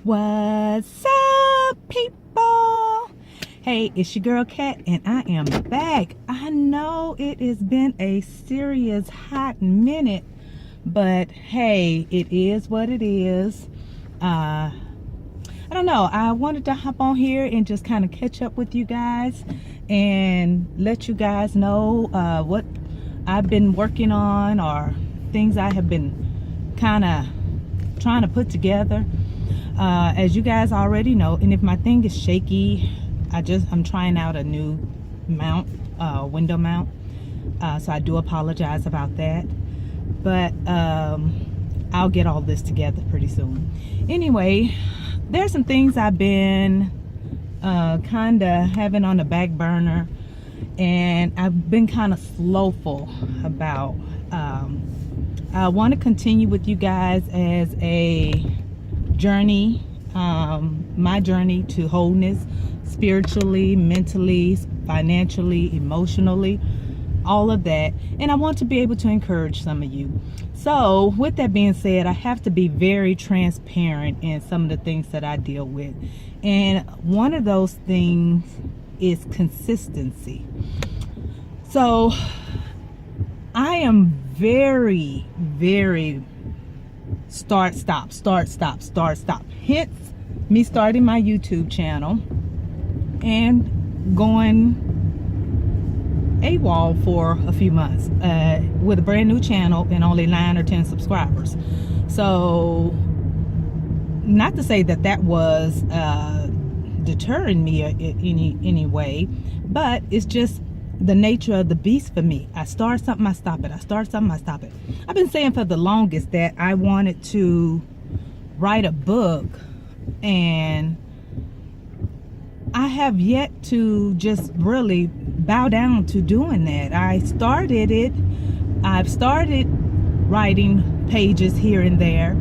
What's up, people? Hey, it's your girl Kat, and I am back. I know it has been a serious hot minute, but hey, it is what it is. I don't know. I wanted to hop on here and just kind of catch up with you guys and let you guys know what I've been working on or things I have been kind of trying to put together. As you guys already know, and if my thing is shaky, I'm trying out a new mount, window mount, so I do apologize about that, but I'll get all this together pretty soon. Anyway, there's some things I've been kind of having on the back burner, and I've been kind of slowful about. I want to continue with you guys as a journey, my journey to wholeness, spiritually, mentally, financially, emotionally, all of that. And I want to be able to encourage some of you. So with that being said, I have to be very transparent in some of the things that I deal with. And one of those things is consistency. So I am very, very start, stop. Hence me starting my YouTube channel and going AWOL for a few months with a brand new channel and only 9 or 10 subscribers. So not to say that was deterring me in any way, but it's just the nature of the beast for me. I start something, I stop it. I start something, I stop it. I've been saying for the longest that I wanted to write a book, and I have yet to just really bow down to doing that. I've started writing pages here and there,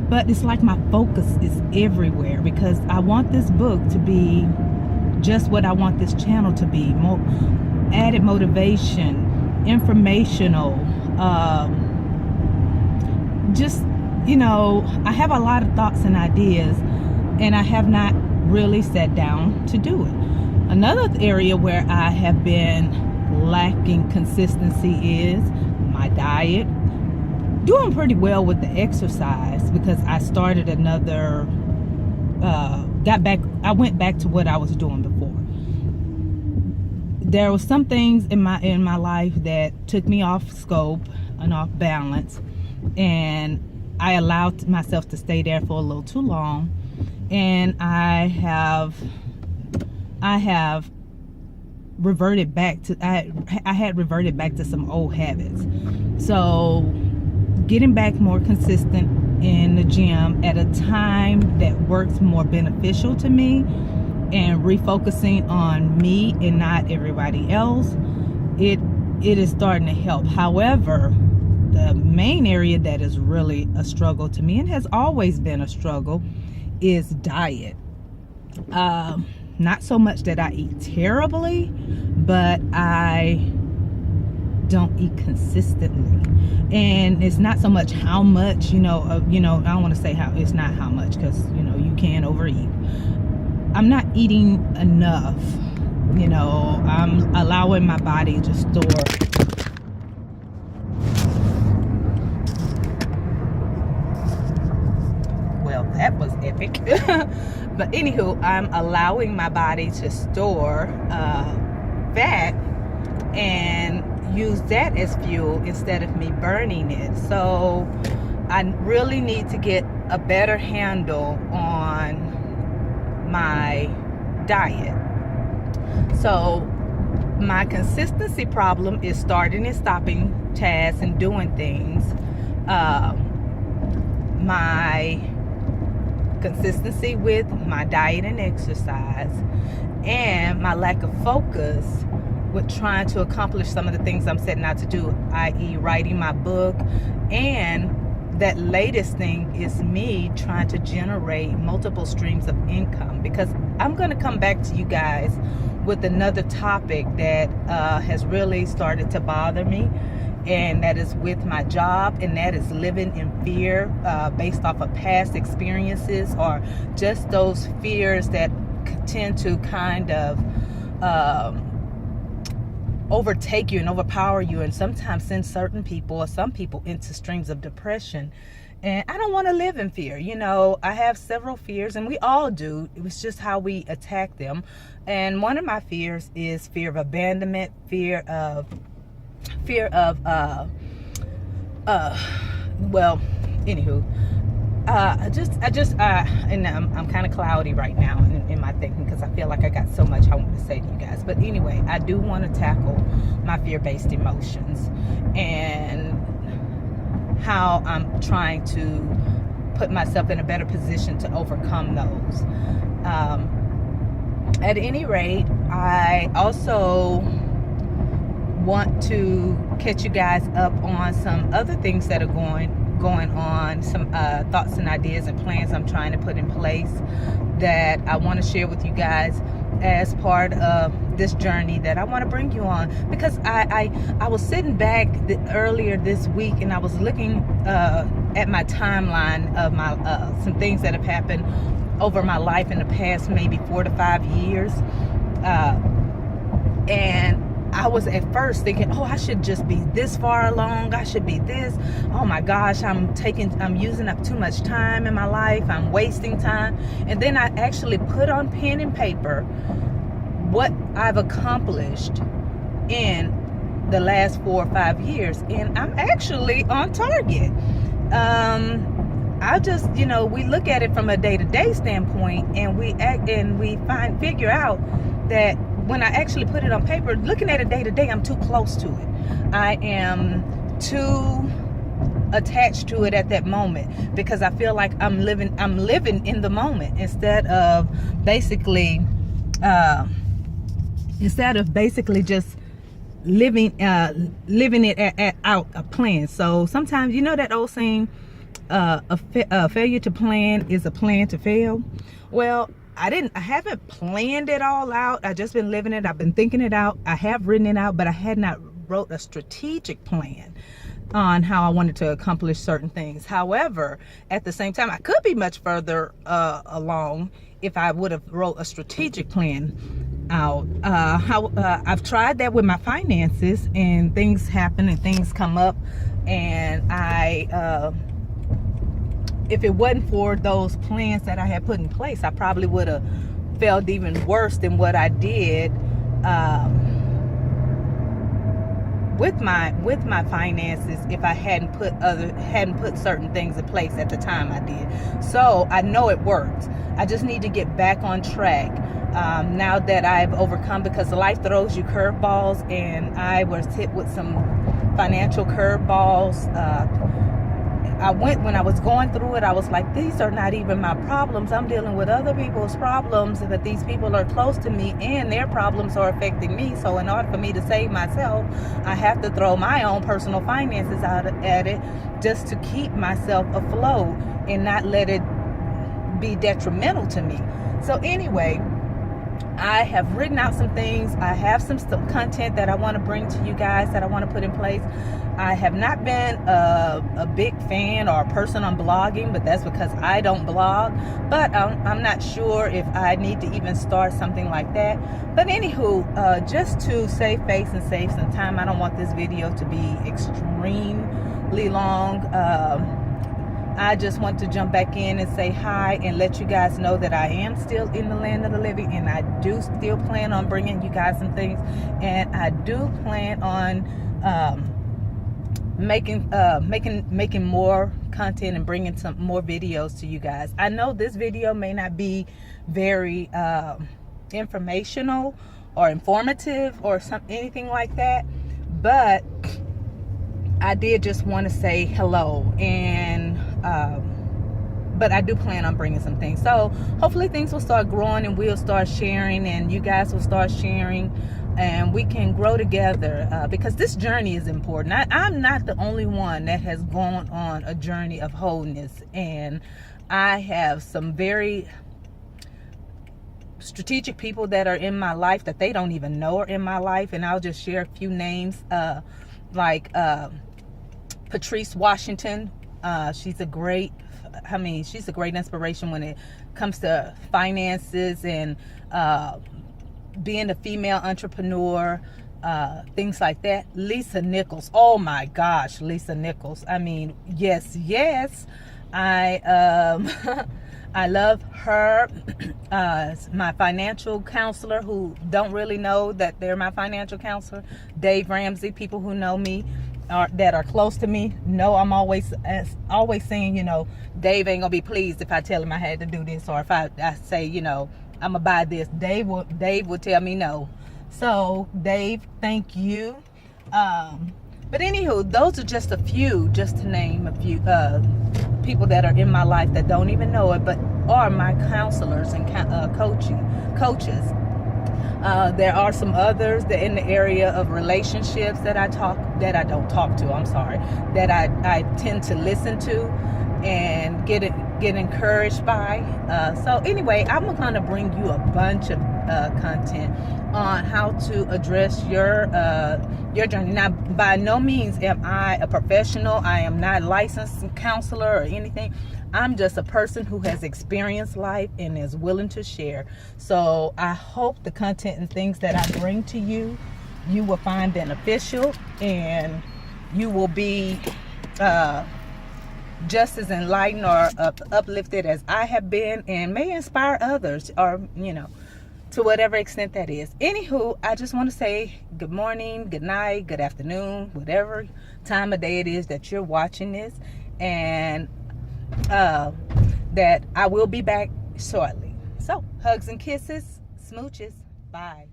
but it's like my focus is everywhere because I want this book to be just what I want this channel to be. More added motivation, informational, just, you know, I have a lot of thoughts and ideas, and I have not really sat down to do it. Another area where I have been lacking consistency is my diet. Doing pretty well with the exercise because I started another, I went back to what I was doing before. There were some things in my life that took me off scope and off balance, and I allowed myself to stay there for a little too long, and I have reverted back to I had reverted back to some old habits. So getting back more consistent in the gym at a time that works more beneficial to me, and refocusing on me and not everybody else, it is starting to help. However, the main area that is really a struggle to me, and has always been a struggle, is diet. Not so much that I eat terribly, but I don't eat consistently. And it's not so much how much, I don't want to say how, it's not how much, because you can overeat. I'm not eating enough. I'm allowing my body to store. Well, that was epic. But anywho, I'm allowing my body to store fat and use that as fuel instead of me burning it. So I really need to get a better handle on my diet. So my consistency problem is starting and stopping tasks and doing things. My consistency with my diet and exercise, and my lack of focus with trying to accomplish some of the things I'm setting out to do, i.e. writing my book. And that latest thing is me trying to generate multiple streams of income, because I'm going to come back to you guys with another topic that has really started to bother me, and that is with my job, and that is living in fear based off of past experiences, or just those fears that tend to kind of overtake you and overpower you, and sometimes send certain people or some people into streams of depression. And I don't want to live in fear. You know, I have several fears, and we all do. It was just how we attack them. And one of my fears is fear of abandonment, fear of well, anywho, and I'm kind of cloudy right now in my thinking, because I feel like I got so much I want to say to you guys. But anyway, I do want to tackle my fear-based emotions and how I'm trying to put myself in a better position to overcome those. At any rate, I also want to catch you guys up on some other things that are going on, some thoughts and ideas and plans I'm trying to put in place that I want to share with you guys as part of this journey that I want to bring you on. Because I was sitting back earlier this week, and I was looking at my timeline of my some things that have happened over my life in the past maybe 4 to 5 years, and I was at first thinking, oh, I should just be this far along. I should be this. Oh my gosh, I'm using up too much time in my life. I'm wasting time. And then I actually put on pen and paper what I've accomplished in the last 4 or 5 years. And I'm actually on target. I just, we look at it from a day-to-day standpoint, and we figure out that when I actually put it on paper, looking at it day to day, I'm too close to it. I am too attached to it at that moment, because I feel like I'm living in the moment instead of basically just living it out a plan. So sometimes, that old saying, a failure to plan is a plan to fail. Well, I haven't planned it all out. I just been living it. I've been thinking it out. I have written it out, but I had not wrote a strategic plan on how I wanted to accomplish certain things. However, at the same time, I could be much further along if I would have wrote a strategic plan out. I've tried that with my finances, and things happen and things come up, and if it wasn't for those plans that I had put in place, I probably would have felt even worse than what I did with my finances if I hadn't put certain things in place at the time I did. So I know it works. I just need to get back on track now that I've overcome, because life throws you curveballs, and I was hit with some financial curveballs. When I was going through it, I was like, these are not even my problems. I'm dealing with other people's problems, but these people are close to me and their problems are affecting me. So in order for me to save myself, I have to throw my own personal finances out at it just to keep myself afloat and not let it be detrimental to me. So anyway, I have written out some things. I have some content that I want to bring to you guys that I want to put in place. I have not been a big fan or a person on blogging, but that's because I don't blog. But I'm not sure if I need to even start something like that. But anywho, just to save face and save some time, I don't want this video to be extremely long. I just want to jump back in and say hi and let you guys know that I am still in the land of the living, and I do still plan on bringing you guys some things, and I do plan on making more content and bringing some more videos to you guys. I know this video may not be very informational or informative or anything like that, but I did just want to say hello, and but I do plan on bringing some things. So hopefully things will start growing, and we'll start sharing, and you guys will start sharing, and we can grow together, because this journey is important. I'm not the only one that has gone on a journey of wholeness, and I have some very strategic people that are in my life that they don't even know are in my life, and I'll just share a few names like Patrice Washington. She's a great inspiration when it comes to finances and being a female entrepreneur, things like that. Lisa Nichols. Oh my gosh, Lisa Nichols. I mean, yes. I I love her. My financial counselor, who don't really know that they're my financial counselor, Dave Ramsey. People who know me, that are close to me, know I'm always saying, Dave ain't gonna be pleased if I tell him I had to do this, or if I say, I'm gonna buy this. Dave will tell me no. So Dave, thank you. But anywho, those are just to name a few people that are in my life that don't even know it, but are my counselors and coaches. There are some others that in the area of relationships that I tend to listen to and get encouraged by. So anyway, I'm gonna bring you a bunch of content on how to address your journey. Now, by no means am I a professional. I am not a licensed counselor or anything. I'm just a person who has experienced life and is willing to share. So I hope the content and things that I bring to you, you will find beneficial, and you will be just as enlightened or uplifted as I have been, and may inspire others, or to whatever extent that is. Anywho, I just want to say good morning, good night, good afternoon, whatever time of day it is that you're watching this, and that I will be back shortly. So, hugs and kisses, smooches, bye.